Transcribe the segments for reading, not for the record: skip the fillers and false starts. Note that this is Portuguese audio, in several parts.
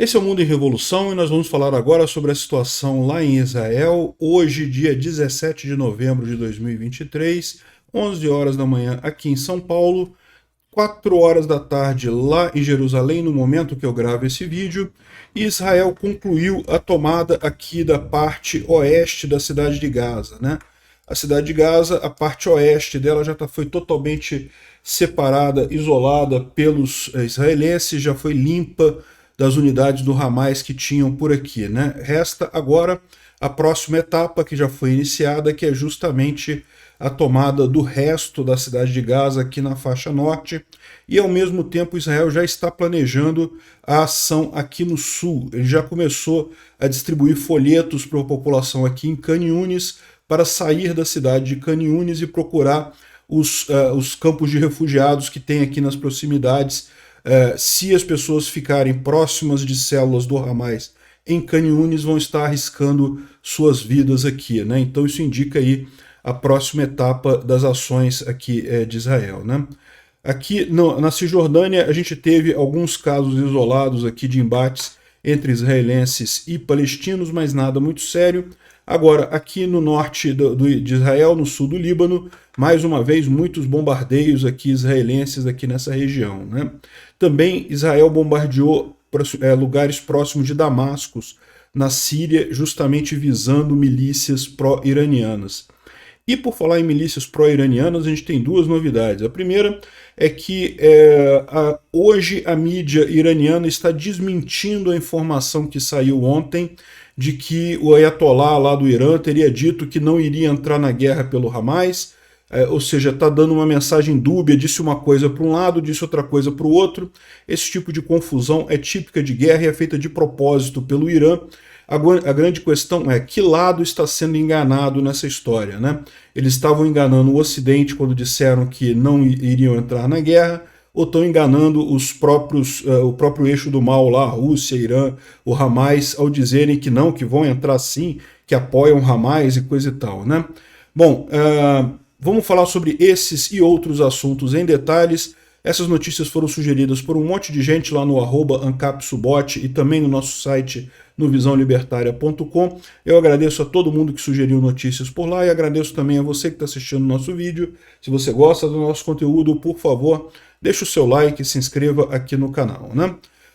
Esse é o Mundo em Revolução e nós vamos falar agora sobre a situação lá em Israel, hoje, dia 17 de novembro de 2023, 11 horas da manhã aqui em São Paulo, 4 horas da tarde lá em Jerusalém, no momento que eu gravo esse vídeo, e Israel concluiu a tomada aqui da parte oeste da cidade de Gaza, né? A cidade de Gaza, a parte oeste dela já foi totalmente separada, isolada pelos israelenses, já foi limpa das unidades do Hamas que tinham por aqui, né? Resta agora a próxima etapa que já foi iniciada, que é justamente a tomada do resto da cidade de Gaza aqui na faixa norte, e ao mesmo tempo Israel já está planejando a ação aqui no sul. Ele já começou a distribuir folhetos para a população aqui em Khan Yunis para sair da cidade de Khan Yunis e procurar os campos de refugiados que tem aqui nas proximidades. Se as pessoas ficarem próximas de células do Hamas em Khan Yunis, vão estar arriscando suas vidas aqui, né? Então isso indica aí a próxima etapa das ações aqui de Israel, né? Aqui na Cisjordânia a gente teve alguns casos isolados aqui de embates entre israelenses e palestinos, mas nada muito sério. Agora, aqui no norte de Israel, no sul do Líbano, mais uma vez, muitos bombardeios aqui israelenses aqui nessa região, né? Também Israel bombardeou lugares próximos de Damasco, na Síria, justamente visando milícias pró-iranianas. E por falar em milícias pró-iranianas, a gente tem duas novidades. A primeira é que hoje a mídia iraniana está desmentindo a informação que saiu ontem de que o Ayatollah lá do Irã teria dito que não iria entrar na guerra pelo Hamas, ou seja, está dando uma mensagem dúbia, disse uma coisa para um lado, disse outra coisa para o outro. Esse tipo de confusão é típica de guerra e é feita de propósito pelo Irã. A grande questão é que lado está sendo enganado nessa história, né? Eles estavam enganando o Ocidente quando disseram que não iriam entrar na guerra, ou estão enganando o próprio eixo do mal lá, a Rússia, Irã, o Hamas, ao dizerem que não, que vão entrar sim, que apoiam o Hamas e coisa e tal, né? Bom, vamos falar sobre esses e outros assuntos em detalhes. Essas notícias foram sugeridas por um monte de gente lá no @ancapsubot e também no nosso site no visãolibertaria.com. Eu agradeço a todo mundo que sugeriu notícias por lá e agradeço também a você que está assistindo o nosso vídeo. Se você gosta do nosso conteúdo, por favor, deixe o seu like e se inscreva aqui no canal, né?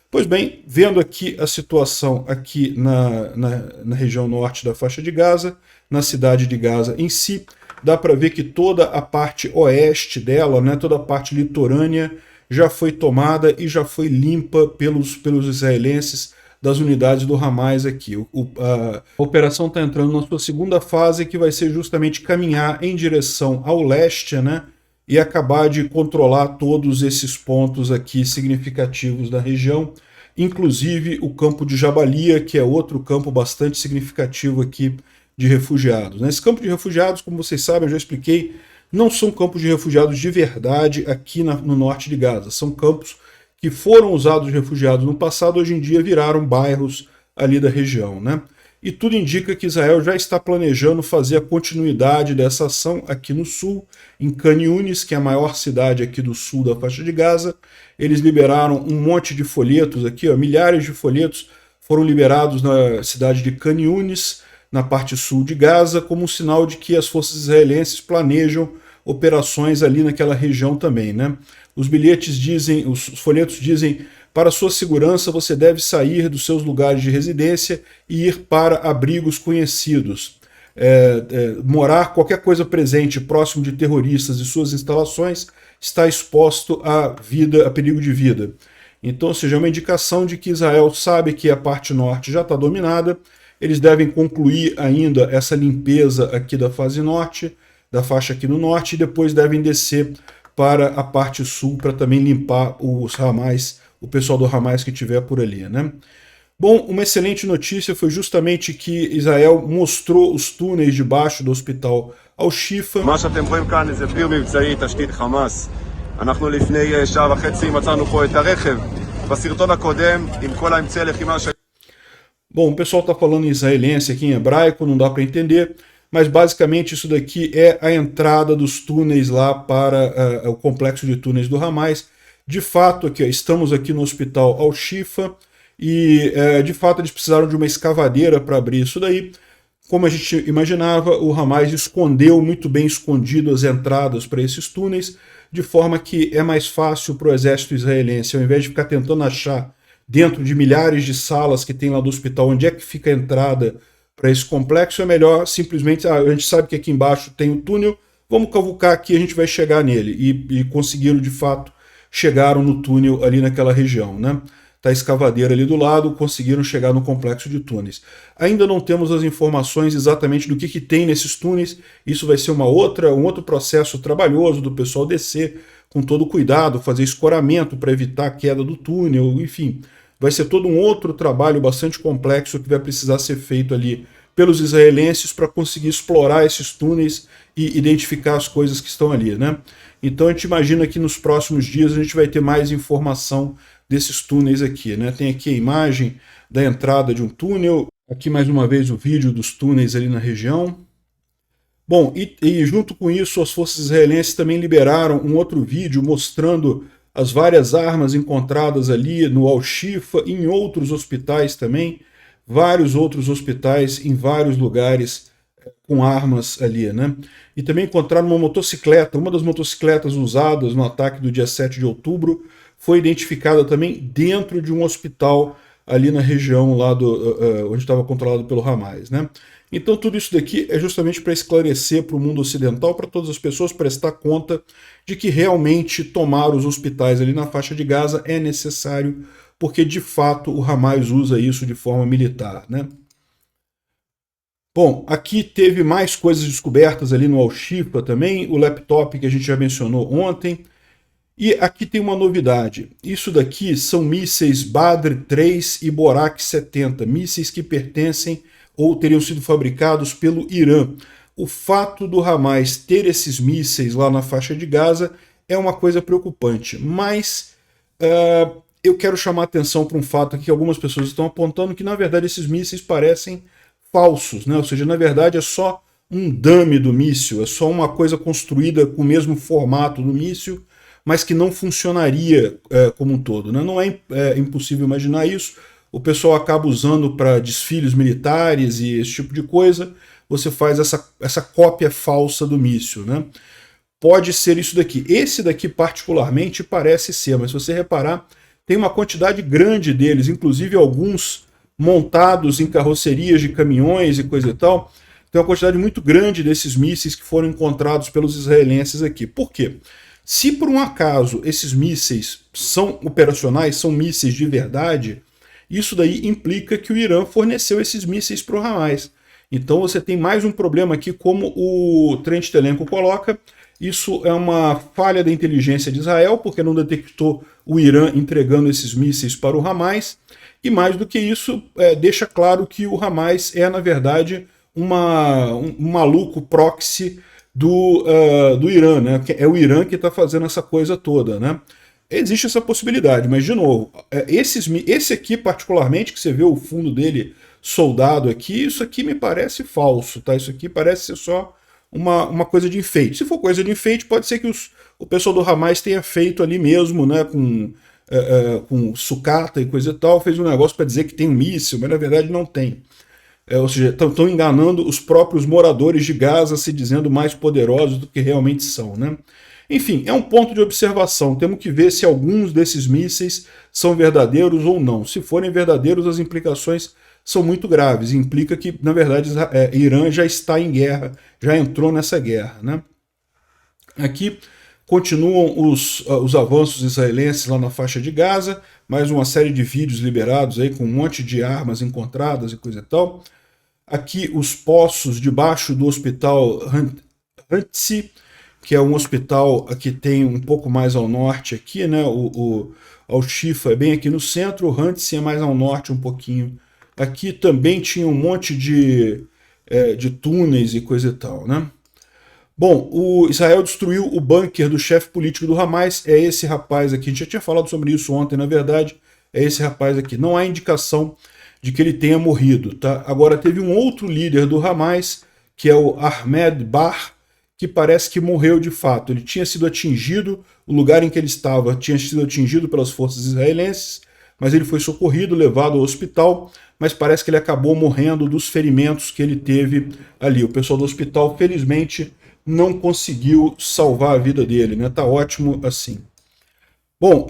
Pois bem, vendo aqui a situação aqui na região norte da faixa de Gaza, na cidade de Gaza em si, dá para ver que toda a parte oeste dela, né, toda a parte litorânea, já foi tomada e já foi limpa pelos israelenses das unidades do Hamas aqui. A operação está entrando na sua segunda fase, que vai ser justamente caminhar em direção ao leste, né, e acabar de controlar todos esses pontos aqui significativos da região, inclusive o campo de Jabalia, que é outro campo bastante significativo aqui de refugiados. Esse campo de refugiados, como vocês sabem, eu já expliquei, não são campos de refugiados de verdade aqui no norte de Gaza. São campos que foram usados de refugiados no passado, hoje em dia viraram bairros ali da região, né? E tudo indica que Israel já está planejando fazer a continuidade dessa ação aqui no sul, em Khan Yunis, que é a maior cidade aqui do sul da faixa de Gaza. Eles liberaram um monte de folhetos aqui, milhares de folhetos foram liberados na cidade de Khan Yunis, na parte sul de Gaza, como um sinal de que as forças israelenses planejam operações ali naquela região também, né? Os folhetos dizem: para sua segurança você deve sair dos seus lugares de residência e ir para abrigos conhecidos. Morar qualquer coisa presente próximo de terroristas e suas instalações está exposto a perigo de vida. Então, ou seja, é uma indicação de que Israel sabe que a parte norte já está dominada. Eles devem concluir ainda essa limpeza aqui da fase norte, da faixa aqui no norte, e depois devem descer para a parte sul para também limpar os Hamas, o pessoal do Hamas que estiver por ali, né? Bom, uma excelente notícia foi justamente que Israel mostrou os túneis debaixo do hospital Al-Shifa. אנחנו לפני שעה וחצי מצאנו פה את הרכב בסרטון הקודם עם כל האמצעי לחימה. Bom, o pessoal está falando em israelense aqui em hebraico, não dá para entender, mas basicamente isso daqui é a entrada dos túneis lá para o complexo de túneis do Hamas. De fato, aqui, estamos aqui no hospital Al-Shifa, e de fato eles precisaram de uma escavadeira para abrir isso daí. Como a gente imaginava, o Hamas escondeu, muito bem escondido, as entradas para esses túneis, de forma que é mais fácil para o exército israelense, ao invés de ficar tentando achar dentro de milhares de salas que tem lá do hospital onde é que fica a entrada para esse complexo, é melhor simplesmente, a gente sabe que aqui embaixo tem o túnel, vamos cavucar aqui, a gente vai chegar nele. E conseguiram, de fato, chegaram no túnel ali naquela região, né? Tá a escavadeira ali do lado, conseguiram chegar no complexo de túneis. Ainda não temos as informações exatamente do que tem nesses túneis, isso vai ser um outro processo trabalhoso do pessoal descer com todo cuidado, fazer escoramento para evitar a queda do túnel, enfim. Vai ser todo um outro trabalho bastante complexo que vai precisar ser feito ali pelos israelenses para conseguir explorar esses túneis e identificar as coisas que estão ali, né? Então a gente imagina que nos próximos dias a gente vai ter mais informação desses túneis aqui, né? Tem aqui a imagem da entrada de um túnel, aqui mais uma vez o vídeo dos túneis ali na região. Bom, e junto com isso as forças israelenses também liberaram um outro vídeo mostrando as várias armas encontradas ali no Al-Shifa e em outros hospitais também, vários outros hospitais em vários lugares com armas ali, né? E também encontraram uma motocicleta, uma das motocicletas usadas no ataque do dia 7 de outubro, foi identificada também dentro de um hospital ali na região lá onde estava controlado pelo Hamas, né? Então tudo isso daqui é justamente para esclarecer para o mundo ocidental, para todas as pessoas prestar conta de que realmente tomar os hospitais ali na faixa de Gaza é necessário, porque de fato o Hamas usa isso de forma militar, né? Bom, aqui teve mais coisas descobertas ali no Al-Shifa também, o laptop que a gente já mencionou ontem. E aqui tem uma novidade. Isso daqui são mísseis Badr 3 e Borak 70, mísseis que pertencem ou teriam sido fabricados pelo Irã. O fato do Hamas ter esses mísseis lá na faixa de Gaza é uma coisa preocupante, mas eu quero chamar a atenção para um fato aqui que algumas pessoas estão apontando que, na verdade, esses mísseis parecem falsos, né? Ou seja, na verdade é só um dummy do míssil, é só uma coisa construída com o mesmo formato do míssil, mas que não funcionaria como um todo, né? Não é impossível imaginar isso. O pessoal acaba usando para desfiles militares e esse tipo de coisa, você faz essa cópia falsa do míssil, né? Pode ser isso daqui. Esse daqui particularmente parece ser, mas se você reparar, tem uma quantidade grande deles, inclusive alguns montados em carrocerias de caminhões e coisa e tal. Tem uma quantidade muito grande desses mísseis que foram encontrados pelos israelenses aqui. Por quê? Se por um acaso esses mísseis são operacionais, são mísseis de verdade, isso daí implica que o Irã forneceu esses mísseis para o Hamas. Então você tem mais um problema aqui, como o Trent Telenko coloca, isso é uma falha da inteligência de Israel, porque não detectou o Irã entregando esses mísseis para o Hamas, e mais do que isso, deixa claro que o Hamas é, na verdade, um maluco proxy do Irã, né? É o Irã que está fazendo essa coisa toda, né? Existe essa possibilidade, mas, de novo, esse aqui particularmente, que você vê o fundo dele soldado aqui, isso aqui me parece falso, tá? Isso aqui parece ser só uma coisa de enfeite. Se for coisa de enfeite, pode ser que o pessoal do Hamas tenha feito ali mesmo, né, com sucata e coisa e tal, fez um negócio para dizer que tem um míssil, mas na verdade não tem. Ou seja, estão enganando os próprios moradores de Gaza, se dizendo mais poderosos do que realmente são, né? Enfim, é um ponto de observação. Temos que ver se alguns desses mísseis são verdadeiros ou não. Se forem verdadeiros, as implicações são muito graves. Implica que, na verdade, Irã já está em guerra, já entrou nessa guerra, né? Aqui continuam os avanços israelenses lá na faixa de Gaza, mais uma série de vídeos liberados aí com um monte de armas encontradas e coisa e tal. Aqui os poços debaixo do hospital Hantsi, que é um hospital que tem um pouco mais ao norte aqui, né? O Al-Shifa é bem aqui no centro, o Hantsi é mais ao norte um pouquinho. Aqui também tinha um monte de túneis e coisa e tal, né? Bom, o Israel destruiu o bunker do chefe político do Hamas, é esse rapaz aqui, a gente já tinha falado sobre isso ontem, na verdade, é esse rapaz aqui. Não há indicação de que ele tenha morrido, tá? Agora, teve um outro líder do Hamas, que é o Ahmed Bar, que parece que morreu de fato. Ele tinha sido atingido, o lugar em que ele estava tinha sido atingido pelas forças israelenses, mas ele foi socorrido, levado ao hospital, mas parece que ele acabou morrendo dos ferimentos que ele teve ali. O pessoal do hospital, felizmente, não conseguiu salvar a vida dele, né? Tá ótimo assim. Bom,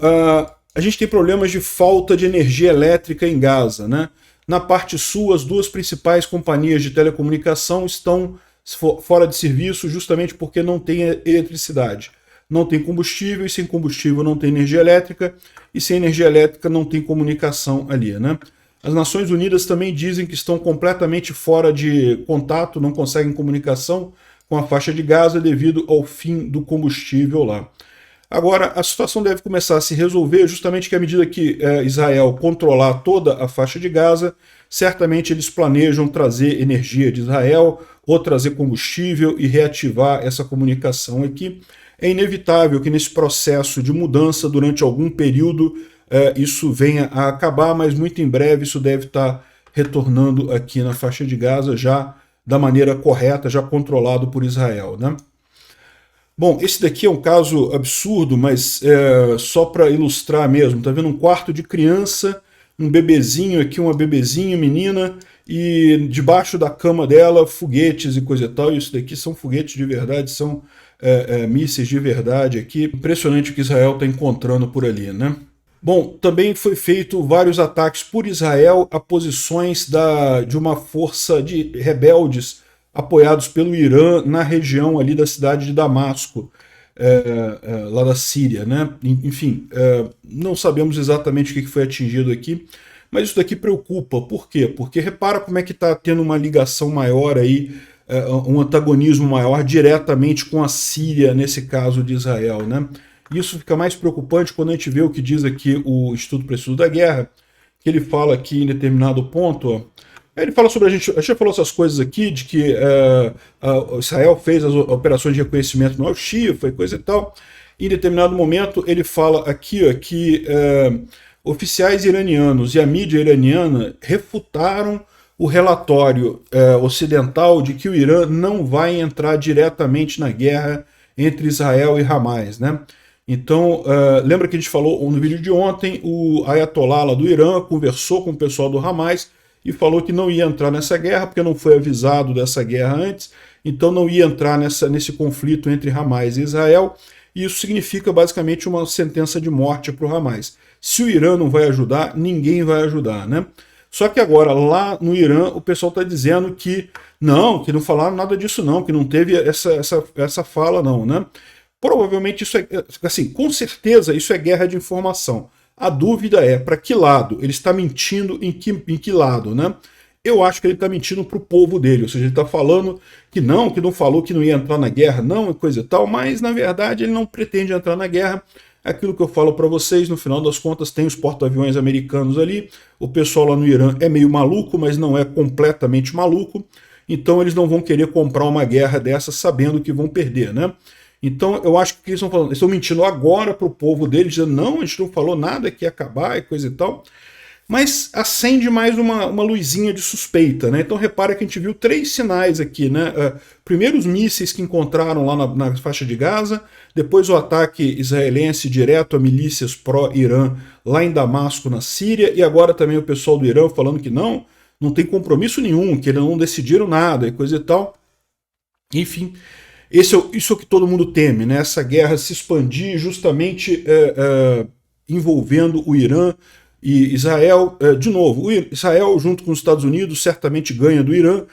a gente tem problemas de falta de energia elétrica em Gaza, né? Na parte sul, as duas principais companhias de telecomunicação estão fora de serviço justamente porque não tem eletricidade. Não tem combustível, e sem combustível não tem energia elétrica, e sem energia elétrica não tem comunicação ali, né? As Nações Unidas também dizem que estão completamente fora de contato, não conseguem comunicação com a faixa de Gaza devido ao fim do combustível lá. Agora, a situação deve começar a se resolver justamente que à medida que Israel controlar toda a faixa de Gaza, certamente eles planejam trazer energia de Israel ou trazer combustível e reativar essa comunicação aqui. É inevitável que nesse processo de mudança, durante algum período, isso venha a acabar, mas muito em breve isso deve estar retornando aqui na faixa de Gaza já da maneira correta, já controlado por Israel, né? Bom, esse daqui é um caso absurdo, mas só para ilustrar mesmo. Tá vendo um quarto de criança, um bebezinho aqui, uma bebezinha, menina, e debaixo da cama dela, foguetes e coisa e tal. E isso daqui são foguetes de verdade, são mísseis de verdade aqui. Impressionante o que Israel está encontrando por ali, né? Bom, também foi feito vários ataques por Israel a posições de uma força de rebeldes apoiados pelo Irã na região ali da cidade de Damasco, lá da Síria, né? Enfim, não sabemos exatamente o que foi atingido aqui, mas isso daqui preocupa. Por quê? Porque repara como é que está tendo uma ligação maior aí, um antagonismo maior diretamente com a Síria, nesse caso de Israel, né? Isso fica mais preocupante quando a gente vê o que diz aqui o Instituto para Estudo da Guerra, que ele fala aqui em determinado ponto, ó, ele fala sobre a gente já falou essas coisas aqui, de que Israel fez as operações de reconhecimento no Al-Shifa e coisa e tal. Em determinado momento ele fala aqui ó, que oficiais iranianos e a mídia iraniana refutaram o relatório ocidental de que o Irã não vai entrar diretamente na guerra entre Israel e Hamas, né? Então, lembra que a gente falou no vídeo de ontem, o Ayatollah lá do Irã conversou com o pessoal do Hamas e falou que não ia entrar nessa guerra, porque não foi avisado dessa guerra antes, então não ia entrar nesse conflito entre Hamas e Israel, e isso significa basicamente uma sentença de morte para o Hamas. Se o Irã não vai ajudar, ninguém vai ajudar, né? Só que agora, lá no Irã, o pessoal está dizendo que não falaram nada disso não, que não teve essa fala não, né? Provavelmente isso assim, com certeza isso é guerra de informação. A dúvida é para que lado? Ele está mentindo em que lado, né? Eu acho que ele está mentindo para o povo dele, ou seja, ele está falando que não falou que não ia entrar na guerra, não, e coisa e tal, mas na verdade ele não pretende entrar na guerra. Aquilo que eu falo para vocês, no final das contas, tem os porta-aviões americanos ali, o pessoal lá no Irã é meio maluco, mas não é completamente maluco, então eles não vão querer comprar uma guerra dessa sabendo que vão perder, né? Então eu acho que eles estão falando, eles estão mentindo agora para o povo deles, dizendo não, a gente não falou nada que ia acabar e coisa e tal, mas acende mais uma luzinha de suspeita, né? Então repara que a gente viu 3 sinais aqui, né? Primeiro os mísseis que encontraram lá na faixa de Gaza, depois o ataque israelense direto a milícias pró-Irã lá em Damasco, na Síria, e agora também o pessoal do Irã falando que não tem compromisso nenhum, que eles não decidiram nada e coisa e tal. Enfim, isso é o que todo mundo teme, né? Essa guerra se expandir justamente envolvendo o Irã e Israel. De novo, Israel junto com os Estados Unidos certamente ganha do Irã,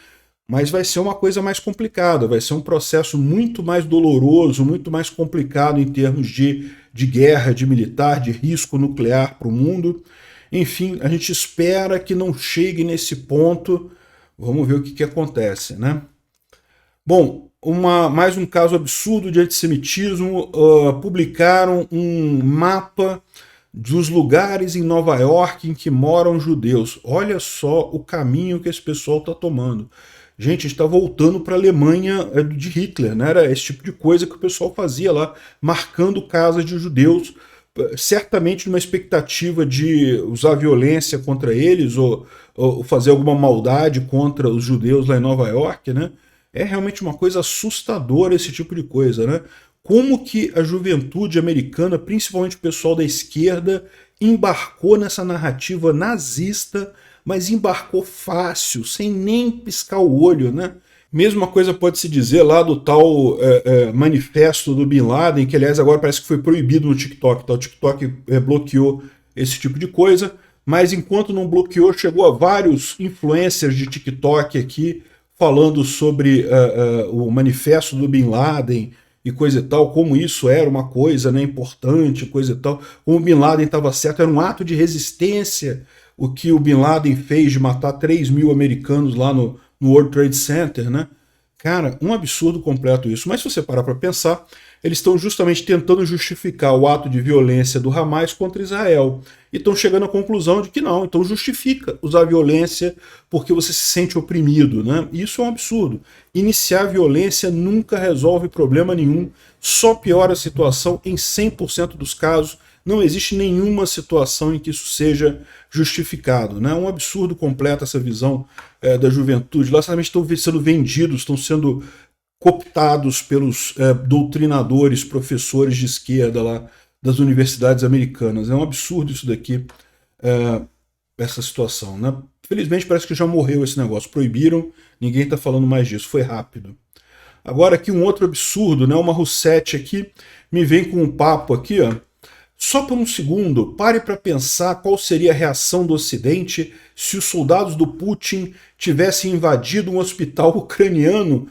mas vai ser uma coisa mais complicada, vai ser um processo muito mais doloroso, muito mais complicado em termos de guerra, de militar, de risco nuclear para o mundo. Enfim, a gente espera que não chegue nesse ponto. Vamos ver o que acontece, né? Bom, mais um caso absurdo de antissemitismo. Publicaram um mapa dos lugares em Nova York em que moram judeus. Olha só o caminho que esse pessoal está tomando. Gente, a gente está voltando para a Alemanha de Hitler, né? Era esse tipo de coisa que o pessoal fazia lá, marcando casas de judeus, certamente numa expectativa de usar violência contra eles ou fazer alguma maldade contra os judeus lá em Nova York, né? É realmente uma coisa assustadora esse tipo de coisa, né? Como que a juventude americana, principalmente o pessoal da esquerda, embarcou nessa narrativa nazista, mas embarcou fácil, sem nem piscar o olho, né? Mesma coisa pode se dizer lá do tal manifesto do Bin Laden, que aliás agora parece que foi proibido no TikTok, tá? O TikTok bloqueou esse tipo de coisa, mas enquanto não bloqueou, chegou a vários influencers de TikTok aqui falando sobre o manifesto do Bin Laden e coisa e tal, como isso era uma coisa, né, importante, coisa e tal, como o Bin Laden estava certo, era um ato de resistência o que o Bin Laden fez de matar 3 mil americanos lá no World Trade Center, né? Cara, um absurdo completo isso. Mas se você parar para pensar, eles estão justamente tentando justificar o ato de violência do Hamas contra Israel. E estão chegando à conclusão de que não, então justifica usar violência porque você se sente oprimido, né? Isso é um absurdo. Iniciar violência nunca resolve problema nenhum, só piora a situação em 100% dos casos. Não existe nenhuma situação em que isso seja justificado, né? É um absurdo completo essa visão da juventude. Lá certamente estão sendo vendidos, estão sendo cooptados pelos doutrinadores, professores de esquerda lá das universidades americanas. É um absurdo isso daqui, essa situação, né? Felizmente parece que já morreu esse negócio. Proibiram, ninguém está falando mais disso, foi rápido. Agora aqui um outro absurdo, né? Uma Roussetti aqui me vem com um papo aqui, ó. Só por um segundo, pare para pensar qual seria a reação do Ocidente se os soldados do Putin tivessem invadido um hospital ucraniano.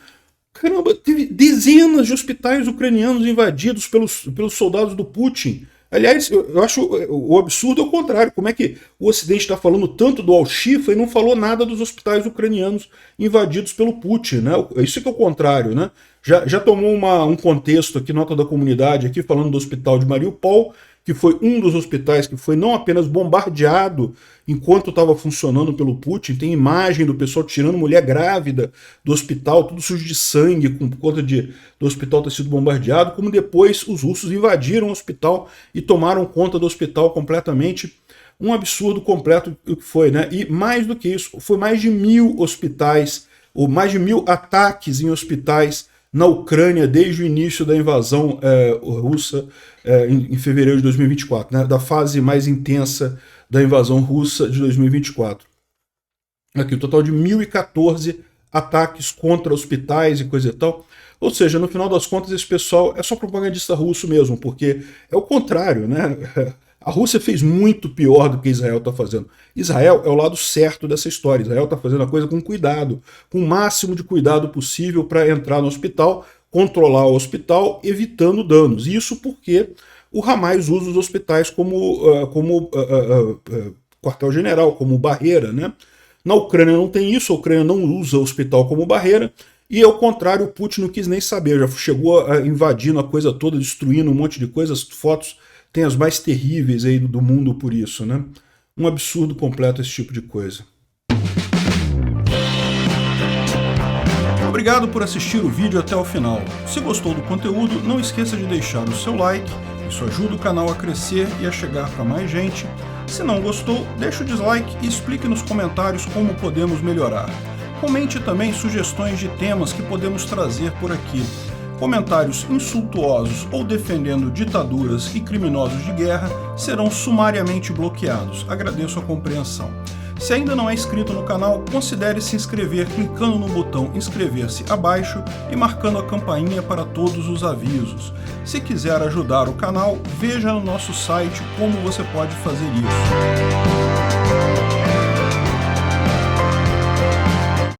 Caramba, teve dezenas de hospitais ucranianos invadidos pelos soldados do Putin. Aliás, eu acho o absurdo é o contrário. Como é que o Ocidente está falando tanto do Al-Shifa e não falou nada dos hospitais ucranianos invadidos pelo Putin, né? Isso é que é o contrário, né? Já tomou um contexto aqui, nota da comunidade, aqui falando do hospital de Mariupol, que foi um dos hospitais que foi não apenas bombardeado enquanto estava funcionando pelo Putin, tem imagem do pessoal tirando mulher grávida do hospital, tudo sujo de sangue, por conta do hospital ter sido bombardeado, como depois os russos invadiram o hospital e tomaram conta do hospital completamente. Um absurdo completo o que foi, né? E mais do que isso, foi mais de 1000 hospitais, ou mais de 1000 ataques em hospitais na Ucrânia desde o início da invasão russa em fevereiro de 2024, né, da fase mais intensa da invasão russa de 2024. Aqui, o total de 1014 ataques contra hospitais e coisa e tal. Ou seja, no final das contas, esse pessoal é só propagandista russo mesmo, porque é o contrário, né? A Rússia fez muito pior do que Israel está fazendo. Israel é o lado certo dessa história. Israel está fazendo a coisa com cuidado, com o máximo de cuidado possível para entrar no hospital, controlar o hospital, evitando danos. Isso porque o Hamas usa os hospitais como quartel-general, como barreira, né? Na Ucrânia não tem isso, a Ucrânia não usa o hospital como barreira, e ao contrário, o Putin não quis nem saber, já chegou invadindo a coisa toda, destruindo um monte de coisas, fotos tem as mais terríveis aí do mundo por isso, né? Um absurdo completo esse tipo de coisa. Obrigado por assistir o vídeo até o final. Se gostou do conteúdo, não esqueça de deixar o seu like, isso ajuda o canal a crescer e a chegar para mais gente. Se não gostou, deixe o dislike e explique nos comentários como podemos melhorar. Comente também sugestões de temas que podemos trazer por aqui. Comentários insultuosos ou defendendo ditaduras e criminosos de guerra serão sumariamente bloqueados. Agradeço a compreensão. Se ainda não é inscrito no canal, considere se inscrever clicando no botão inscrever-se abaixo e marcando a campainha para todos os avisos. Se quiser ajudar o canal, veja no nosso site como você pode fazer isso.